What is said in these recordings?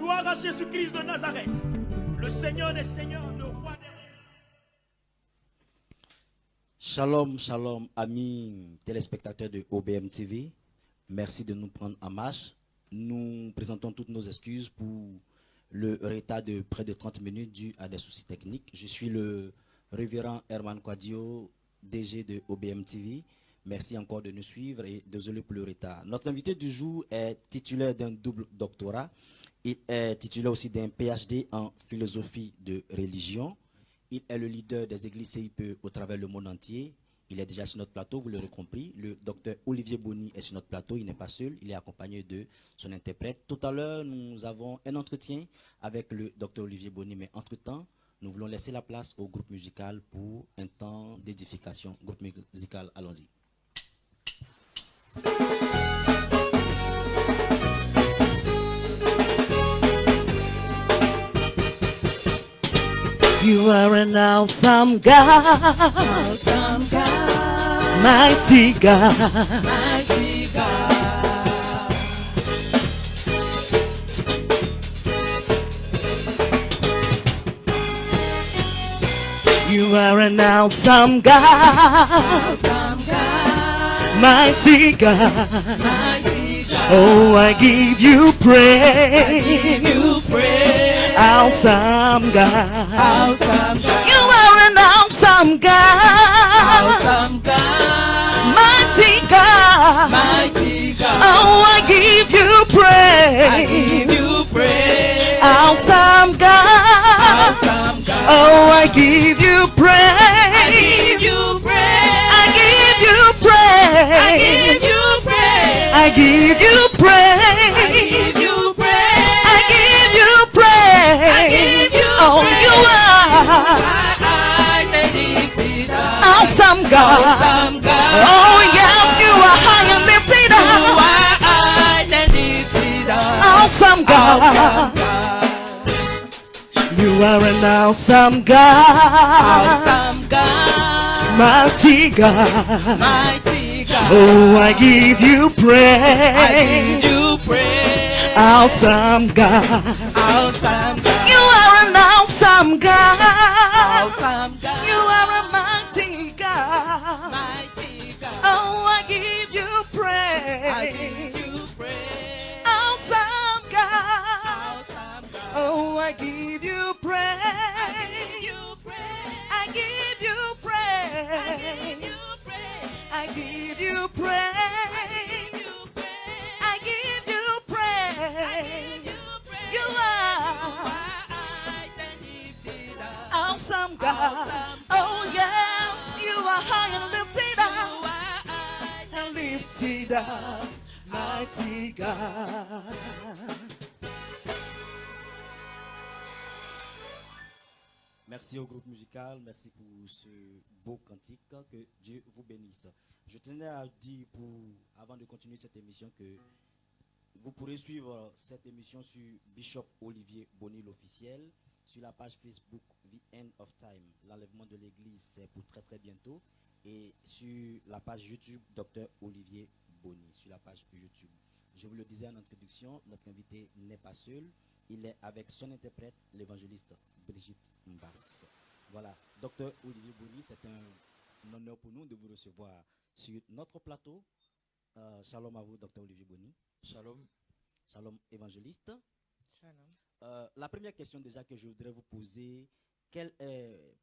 Gloire à Jésus-Christ de Nazareth, le Seigneur des Seigneurs, le Roi des Rois. Shalom, shalom, amis téléspectateurs de OBM TV. Merci de nous prendre en marche. Nous présentons toutes nos excuses pour le retard de près de 30 minutes dû à des soucis techniques. Je suis le révérend Herman Quadio, DG de OBM TV. Merci encore de nous suivre et désolé pour le retard. Notre invité du jour est titulaire d'un double doctorat. Il est titulaire aussi d'un PhD en philosophie de religion. Il est le leader des églises CIPE au travers le monde entier. Il est déjà sur notre plateau, vous l'aurez compris. Le docteur Olivier Boni est sur notre plateau, il n'est pas seul, il est accompagné de son interprète. Tout à l'heure, nous avons un entretien avec le docteur Olivier Boni, mais entre-temps, nous voulons laisser la place au groupe musical pour un temps d'édification. Groupe musical, allons-y. You are an awesome God, mighty God, mighty God. You are an awesome God, mighty God, Mighty God. oh I give you praise, I give you praise. awesome God, Awesome God. you are an awesome God, Awesome God. mighty God, Mighty God. oh I give you I praise, give you praise. awesome God, Awesome God. oh I give you praise, I give you praise. I give you praise, I give you praise. I give you praise, I give you praise. I give you praise, I give you oh praise. you are I lifted up. awesome God, Awesome God. oh yes you are high and lifted You up, are high and lifted up. awesome God, Awesome God. you are an awesome God, Awesome God. mighty God, Mighty God. oh I give you I give praise, you praise. awesome God, Awesome God. you are an awesome God, Awesome God. you are a mighty God, Mighty God. oh I give you I give praise, you praise. awesome God, Awesome God. oh I give you I praise, give you praise. I give you praise, I give you I give you praise. I praise, give you praise. I give you I praise, give you praise. you are I lifted up. awesome God, oh yes you are high and lifted up, and lifted up, mighty God. Merci au groupe musical, merci pour ce beau cantique, que Dieu vous bénisse. Je tenais à dire, avant de continuer cette émission, que vous pourrez suivre cette émission sur Bishop Olivier Boni l'officiel, sur la page Facebook The End of Time, l'enlèvement de l'église, c'est pour très très bientôt, et sur la page YouTube Dr Olivier Boni, sur la page YouTube. Je vous le disais en introduction, notre invité n'est pas seul, il est avec son interprète, l'évangéliste Brigitte Mbass. Voilà, Dr Olivier Boni, c'est un honneur pour nous de vous recevoir sur notre plateau. Shalom à vous, Dr Olivier Boni. Shalom. Shalom, évangéliste. La première question déjà que je voudrais vous poser,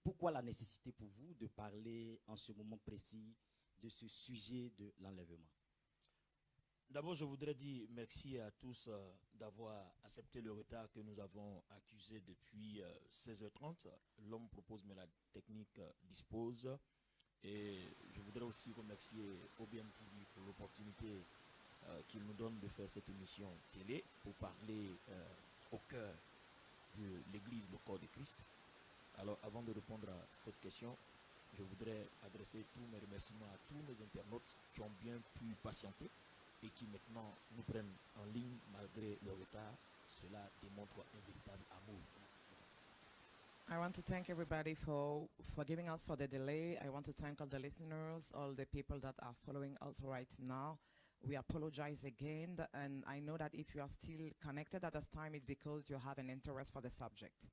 pourquoi la nécessité pour vous de parler en ce moment précis de ce sujet de l'enlèvement? D'abord, je voudrais dire merci à tous d'avoir accepté le retard que nous avons accusé depuis 16h30. L'homme propose, mais la technique dispose. Et je voudrais aussi remercier OBM TV pour l'opportunité qu'il nous donne de faire cette émission télé pour parler au cœur de l'Église, le corps de Christ. Alors, avant de répondre à cette question, je voudrais adresser tous mes remerciements à tous mes internautes qui ont bien pu patienter et qui maintenant nous prennent en ligne malgré le retard. Cela démontre un véritable amour. I want to thank everybody for forgiving us for the delay. I want to thank all the listeners, all the people that are following us right now we apologize again. And I know that if you are still connected at this time, it's because you have an interest for the subject.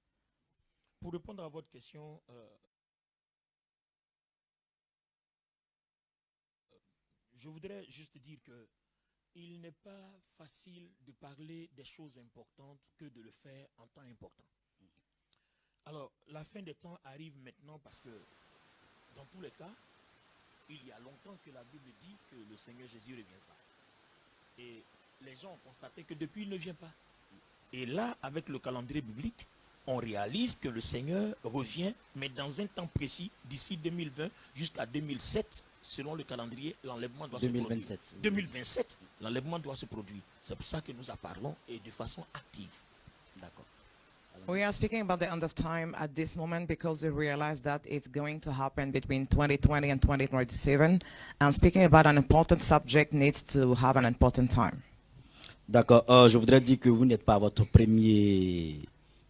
Pour répondre à votre question, je voudrais juste dire que il n'est pas facile de parler des choses importantes que de le faire en temps important. Alors, la fin des temps arrive maintenant parce que, dans tous les cas, il y a longtemps que la Bible dit que le Seigneur Jésus ne revient pas. Et les gens ont constaté que depuis, il ne vient pas. Et là, avec le calendrier biblique, on réalise que le Seigneur revient, mais dans un temps précis, d'ici 2020 jusqu'à 2007, selon le calendrier, l'enlèvement doit 2027. se produire. 2027, l'enlèvement doit se produire. C'est pour ça que nous en parlons et de façon active. D'accord. We are speaking about the end of time at this moment because we realize that it's going to happen between 2020 and 2027. And speaking about an important subject needs to have an important time. D'accord. Je voudrais dire que vous n'êtes pas à votre premier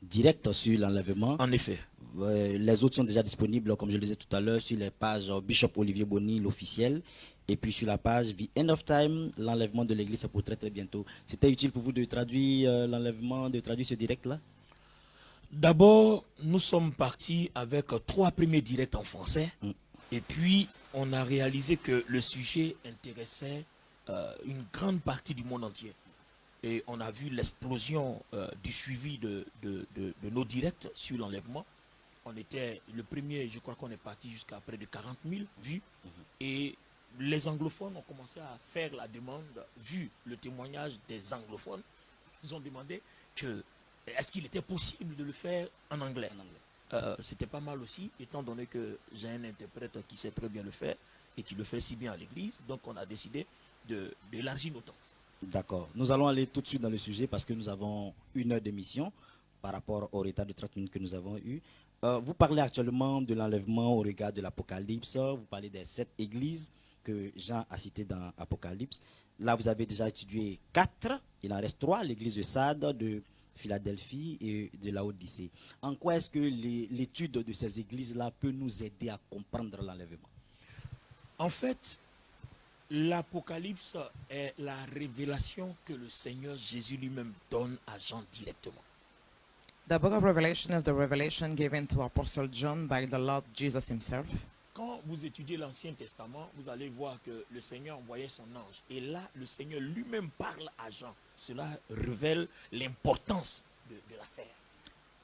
direct sur l'enlèvement. En effet. Les autres sont déjà disponibles, comme je le disais tout à l'heure, sur les pages Bishop Olivier Bonny, l'officiel, et puis sur la page The End of Time, l'enlèvement de l'église, c'est pour très très bientôt. C'était utile pour vous de traduire l'enlèvement, de traduire ce direct-là? D'abord, nous sommes partis avec 3 premiers directs en français, et puis on a réalisé que le sujet intéressait une grande partie du monde entier. Et on a vu l'explosion du suivi de nos directs sur l'enlèvement. On était le premier, je crois qu'on est parti jusqu'à près de 40 000 vues. Et les anglophones ont commencé à faire la demande, vu le témoignage des anglophones. Ils ont demandé que est-ce qu'il était possible de le faire en anglais. C'était pas mal aussi, étant donné que j'ai un interprète qui sait très bien le faire et qui le fait si bien à l'église. Donc on a décidé d'élargir nos tentes. D'accord. Nous allons aller tout de suite dans le sujet parce que nous avons 1 heure d'émission par rapport au retard de 30 minutes que nous avons eu. Vous parlez actuellement de l'enlèvement au regard de l'Apocalypse. Vous parlez des 7 églises que Jean a citées dans Apocalypse. Là, vous avez déjà étudié 4. Il en reste 3. L'église de Sardes, de Philadelphie et de Laodicée. En quoi est-ce que l'étude de ces églises-là peut nous aider à comprendre l'enlèvement? En fait, l'Apocalypse est la révélation que le Seigneur Jésus lui-même donne à Jean directement. The book of Revelation is the revelation given to Apostle John by the Lord Jesus himself. Quand vous étudiez l'Ancien Testament, vous allez voir que le Seigneur envoyait son ange. Et là, le Seigneur lui-même parle à Jean. Cela révèle l'importance de l'affaire.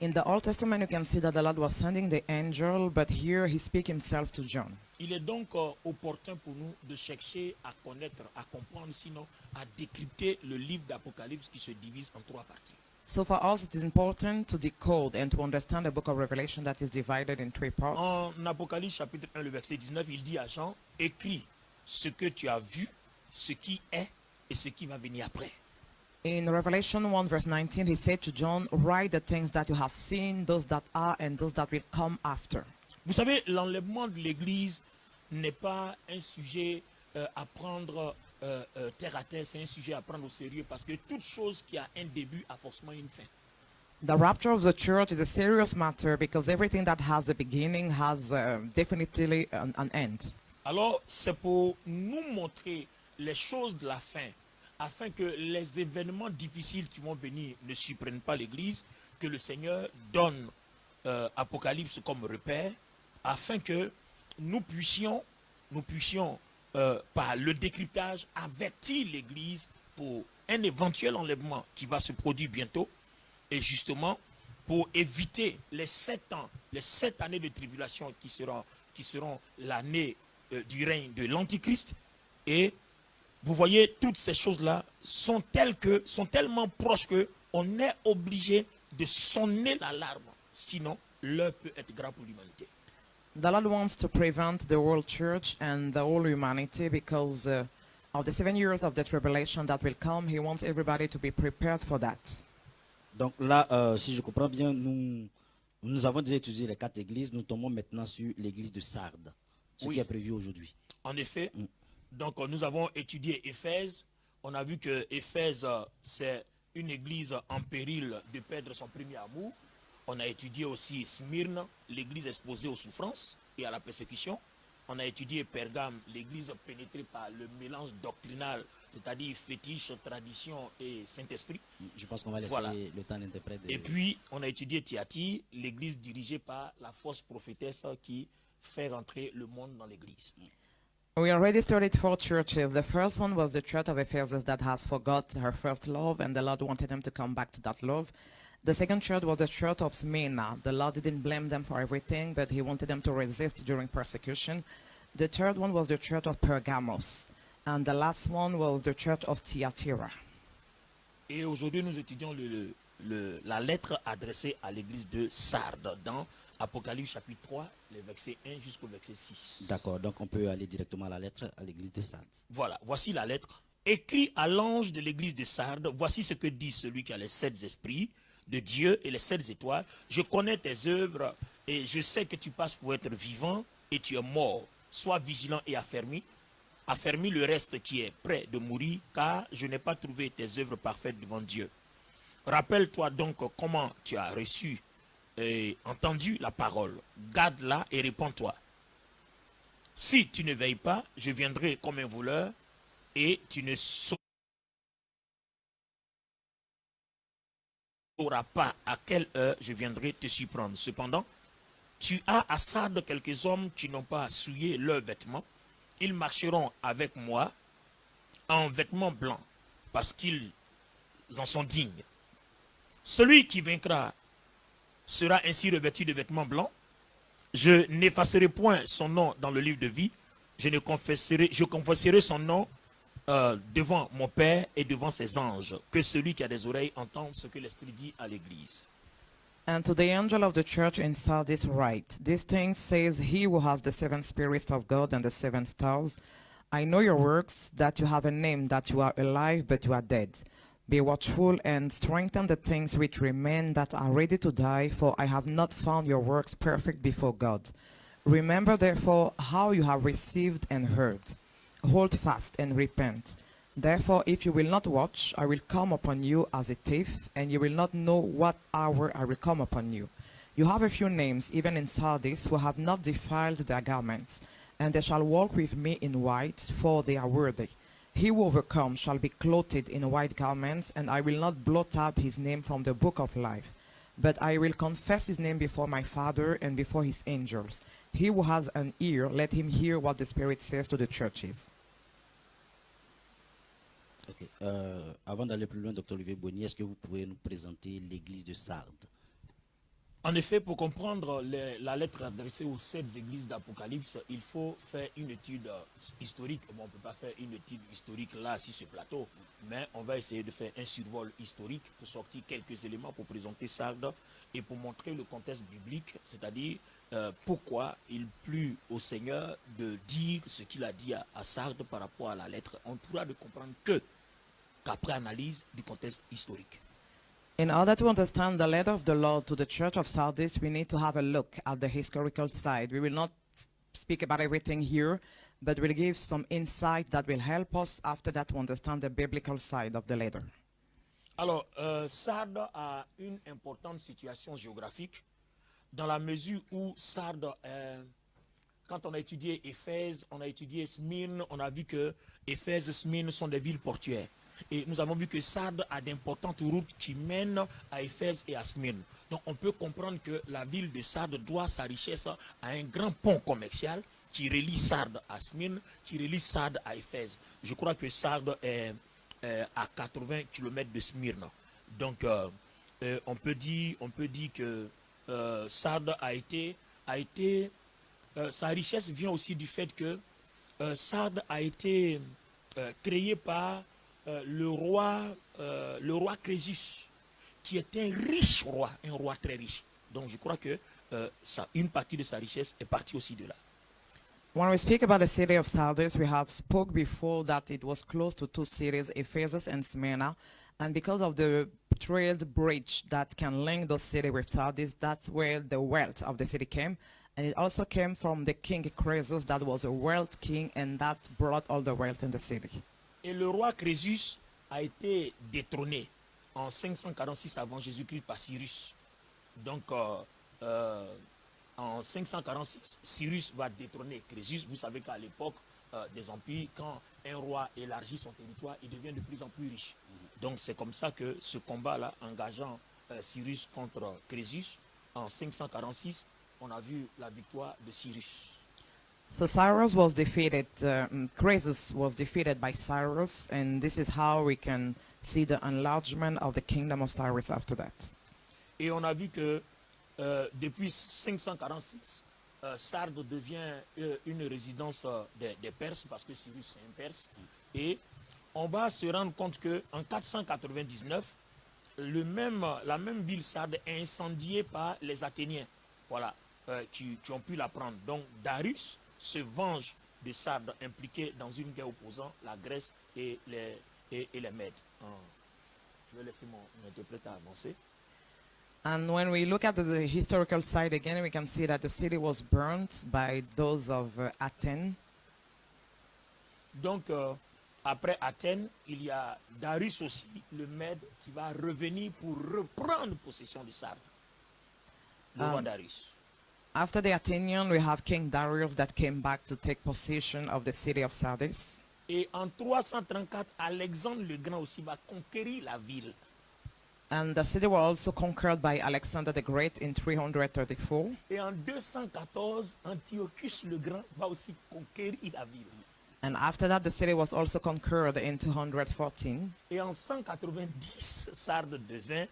In the Old Testament, you can see that the Lord was sending the angel, but here he speaks himself to John. Il est donc opportun pour nous de chercher à connaître, à comprendre, sinon à décrypter le livre d'Apocalypse qui se divise en 3 parties. So for us, it is important to decode and to understand the book of Revelation that is divided in 3 parts. En Apocalypse chapitre 1, le verset 19, il dit à Jean, écris ce que tu as vu, ce qui est et ce qui va venir après. In Revelation 1 verse 19, he said to John, write the things that you have seen, those that are and those that will come after. Vous savez, l'enlèvement de l'Église n'est pas un sujet à prendre terre à terre, c'est un sujet à prendre au sérieux parce que toute chose qui a un début a forcément une fin. The rapture of the church is a serious matter because everything that has a beginning has definitely an end. Alors, c'est pour nous montrer les choses de la fin, afin que les événements difficiles qui vont venir ne surprennent pas l'Église, que le Seigneur donne Apocalypse comme repère, afin que nous puissions par le décryptage, avertir l'Église pour un éventuel enlèvement qui va se produire bientôt, et justement pour éviter les 7 ans, les 7 années de tribulation qui seront l'année du règne de l'Antichrist. Et vous voyez, toutes ces choses-là sont tellement proches qu'on est obligé de sonner l'alarme, sinon l'heure peut être grave pour l'humanité. The Lord wants to prevent the world church and the whole humanity because of the 7 years of the tribulation that will come. He wants everybody to be prepared for that. Donc là, si je comprends bien, nous avons déjà étudié les 4 églises. Nous tombons maintenant sur l'église de Sardes, ce qui est prévu aujourd'hui. En effet, donc nous avons étudié Éphèse. On a vu que Éphèse, c'est une église en péril de perdre son premier amour. On a étudié aussi Smyrne, l'église exposée aux souffrances et à la persécution. On a étudié Pergame, l'église pénétrée par le mélange doctrinal c'est-à-dire fétiche, tradition et Saint-Esprit. Je pense qu'on va laisser Voilà. le temps d'interprète. Et puis, on a étudié Thyatire, l'église dirigée par la fausse prophétesse qui fait rentrer le monde dans l'église. We already studied 4 churches. The first one was the church of Ephesus that has forgot her first love, and the Lord wanted them to come back to that love. The second church was the church of Smyrna. The Lord didn't blame them for everything, but he wanted them to resist during persecution. The third one was the church of Pergamos. And the last one was the church of Thyatira. Et aujourd'hui, nous étudions la lettre adressée à l'église de Sardes dans Apocalypse chapitre 3, les versets 1 jusqu'au verset 6. D'accord, donc on peut aller directement à la lettre à l'église de Sardes. Voilà, voici la lettre. Écrit à l'ange de l'église de Sardes, voici ce que dit celui qui a les 7 esprits de Dieu et les 7 étoiles. Je connais tes œuvres et je sais que tu passes pour être vivant et tu es mort. Sois vigilant et affermi. Affermis le reste qui est prêt de mourir, car je n'ai pas trouvé tes œuvres parfaites devant Dieu. Rappelle-toi donc comment tu as reçu et entendu la parole. Garde-la et répands-toi. Si tu ne veilles pas, je viendrai comme un voleur et tu ne sauras pas à quelle heure je viendrai te surprendre. Cependant, tu as à Sardes quelques hommes qui n'ont pas souillé leurs vêtements. Ils marcheront avec moi en vêtements blancs, parce qu'ils en sont dignes. Celui qui vaincra sera ainsi revêtu de vêtements blancs. Je n'effacerai point son nom dans le livre de vie. Je confesserai son nom devant mon Père et devant ses anges. Que celui qui a des oreilles entende ce que l'Esprit dit à l'Église. And to the angel of the church in Sardis write, These things says he who has the 7 spirits of God and the 7 stars. I know your works, that you have a name, that you are alive, but you are dead. Be watchful and strengthen the things which remain that are ready to die, for I have not found your works perfect before God. Remember therefore how you have received and heard. Hold fast and repent. Therefore, if you will not watch, I will come upon you as a thief, and you will not know what hour I will come upon you. You have a few names, even in Sardis, who have not defiled their garments, and they shall walk with me in white, for they are worthy. He who overcomes shall be clothed in white garments, and I will not blot out his name from the book of life. But I will confess his name before my Father and before his angels. He who has an ear, let him hear what the Spirit says to the churches. Ok. Avant d'aller plus loin, Dr. Olivier Bonny, est-ce que vous pouvez nous présenter l'église de Sardes? En effet, pour comprendre la lettre adressée aux 7 églises d'Apocalypse, il faut faire une étude historique. Bon, on ne peut pas faire une étude historique là, sur ce plateau, mais on va essayer de faire un survol historique pour sortir quelques éléments pour présenter Sardes et pour montrer le contexte biblique, c'est-à-dire pourquoi il plut au Seigneur de dire ce qu'il a dit à Sardes par rapport à la lettre. On pourra de comprendre qu'après analyse du contexte historique. In order to understand the letter of the Lord to the church of Sardis, we need to have a look at the historical side. We will not speak about everything here, but we'll give some insight that will help us after that to understand the biblical side of the letter. Alors, Sardes a une importante situation géographique dans la mesure où Sardes, quand on a étudié Éphèse, on a étudié Smyrne, on a vu que Éphèse et Smyrne sont des villes portuaires. Et nous avons vu que Sardes a d'importantes routes qui mènent à Éphèse et à Smyrne. Donc on peut comprendre que la ville de Sardes doit sa richesse à un grand pont commercial qui relie Sardes à Smyrne, qui relie Sardes à Éphèse. Je crois que Sardes est à 80 km de Smyrne. Donc on peut dire que Sardes sa richesse vient aussi du fait que Sardes a été créé par le roi Crésus, qui est un riche roi, un roi très riche. Donc je crois que une partie de sa richesse est partie aussi de là. When we speak about the city of Sardis, we have spoke before that it was close to 2 cities, Ephesus and Smyrna. And because of the trade bridge that can link those cities with Sardis, that's where the wealth of the city came. And it also came from the king Croesus, that was a wealth king, and that brought all the wealth in the city. Et le roi Crésus a été détrôné en 546 avant Jésus-Christ par Cyrus. Donc, en 546, Cyrus va détrôner Crésus. Vous savez qu'à l'époque des empires, quand un roi élargit son territoire, il devient de plus en plus riche. Donc c'est comme ça que ce combat-là, engageant Cyrus contre Crésus, en 546, on a vu la victoire de Cyrus. So Cyrus was defeated, Croesus was defeated by Cyrus, and this is how we can see the enlargement of the kingdom of Cyrus after that. Et on a vu que depuis 546, Sardes devient une résidence des Perses, parce que Cyrus c'est un Perse. Et on va se rendre compte qu'en 499, la même ville Sardes est incendiée par les Athéniens, voilà, qui ont pu la prendre. Donc Darius se venge de Sardes impliqués dans une guerre opposant la Grèce et les Mèdes. Je vais laisser mon interprète avancer. And when we look at the historical side again, we can see that the city was burnt by those of Athens. Donc, après Athènes, il y a Darius aussi, le Mède, qui va revenir pour reprendre possession de Sardes. Le roi Darius. After the Athenian, we have King Darius that came back to take possession of the city of Sardis. Et en 334, Alexandre le Grand aussi va conquérir la ville. And the city was also conquered by Alexander the Great in 334. Et en 214, Antiochus le Grand va aussi conquérir la ville. And after that, the city was also conquered in 214. Et en 190, Sardes devint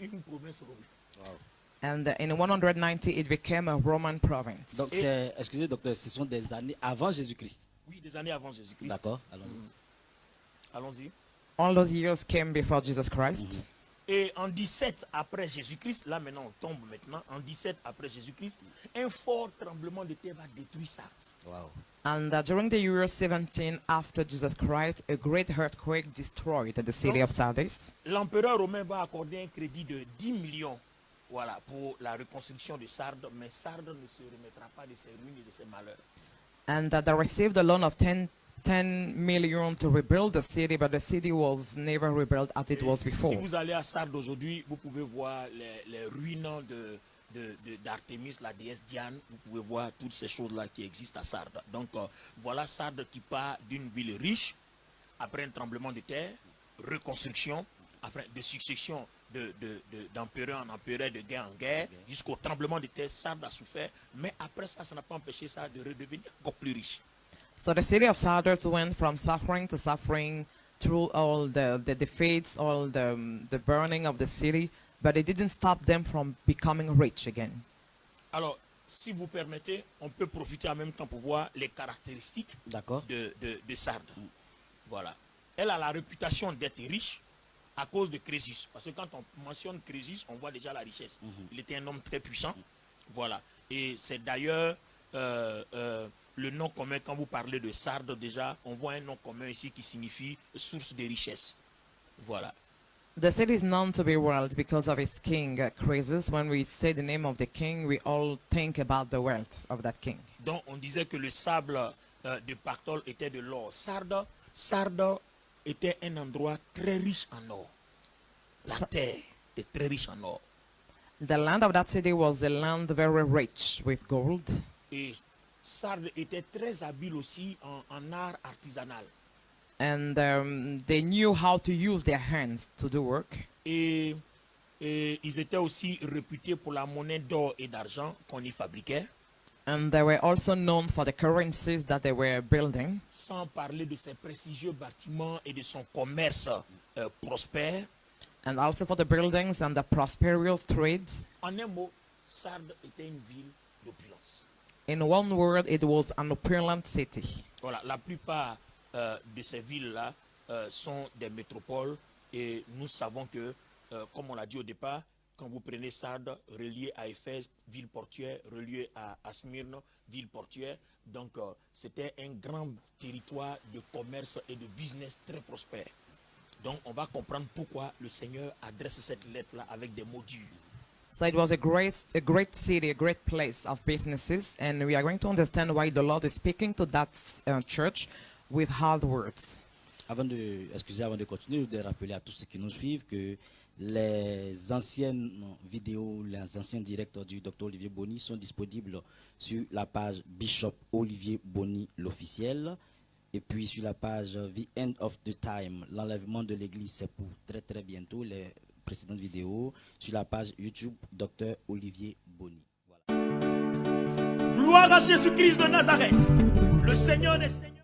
une province romaine. And in 190, it became a Roman province. Donc, c'est, excusez docteur, ce sont des années avant Jésus-Christ. Oui, des années avant Jésus-Christ. D'accord, allons-y. Allons-y. All those years came before Jesus Christ. Et en 17 après Jésus-Christ, là maintenant on tombe maintenant, en 17 après Jésus-Christ, un fort tremblement de terre va détruire Sardes. Wow. And during the year 17 after Jesus Christ, a great earthquake destroyed the city of Sardis. L'empereur romain va accorder un crédit de 10 millions, voilà, pour la reconstruction de Sardes, mais Sardes ne se remettra pas de ses ruines et de ses malheurs. And they received a loan of 10 million to rebuild the city, but the city was never rebuilt as it was before. Si vous allez à Sardes aujourd'hui, vous pouvez voir les ruines d'Artémis, la déesse Diane. Vous pouvez voir toutes ces choses-là qui existent à Sardes. Donc voilà Sardes qui part d'une ville riche, après un tremblement de terre, reconstruction, après de succession d'empereur en empereur, de guerre en guerre, jusqu'au tremblement de terre. Sardes a souffert, mais après ça, ça n'a pas empêché ça de redevenir encore plus riche. So the city of Sardis went from suffering to suffering through all the defeats, all the burning of the city, but it didn't stop them from becoming rich again. Alors, si vous permettez, on peut profiter en même temps pour voir les caractéristiques de Sardes. Voilà. Elle a la réputation d'être riche à cause de Crésus. Parce que quand on mentionne Crésus, on voit déjà la richesse. Il était un homme très puissant. Voilà. Et c'est d'ailleurs le nom commun, quand vous parlez de Sardes déjà, on voit un nom commun ici qui signifie source de richesse. Voilà. The city is known to be wealth because of its king, Croesus. When we say the name of the king, we all think about the wealth of that king. Donc on disait que le sable de Pactole était de l'or. Sardes était un endroit très riche en or. La terre était très riche en or. The land of that city was a land very rich with gold. Et Sardes était très habile aussi en art artisanal. And they knew how to use their hands to do work. Et ils étaient aussi réputés pour la monnaie d'or et d'argent qu'on y fabriquait. And they were also known for the currencies that they were building. Sans parler de ses prestigieux bâtiments et de son commerce prospère. And also for the buildings and the prosperous trade. En un mot, Sardes était une ville d'opulence. In one word, it was an opulent city. Voilà, la plupart de ces villes-là sont des métropoles et nous savons que, comme on l'a dit au départ, quand vous prenez Sardes, relié à Éphèse, ville portuaire, relié à Smyrne, ville portuaire, donc c'était un grand territoire de commerce et de business très prospère. Donc on va comprendre pourquoi le Seigneur adresse cette lettre-là avec des mots durs. So it was a great city, a great place of businesses, and we are going to understand why the Lord is speaking to that church with hard words. Avant de continuer, je voudrais rappeler à tous ceux qui nous suivent que les anciennes vidéos, les anciens directs du Dr Olivier Bonny sont disponibles sur la page Bishop Olivier Bonny l'officiel. Et puis sur la page The End of the Time, l'enlèvement de l'église, c'est pour très très bientôt, les précédentes vidéos. Sur la page YouTube, Dr Olivier Bonny. Voilà. Gloire à Jésus-Christ de Nazareth, le Seigneur des Seigneurs.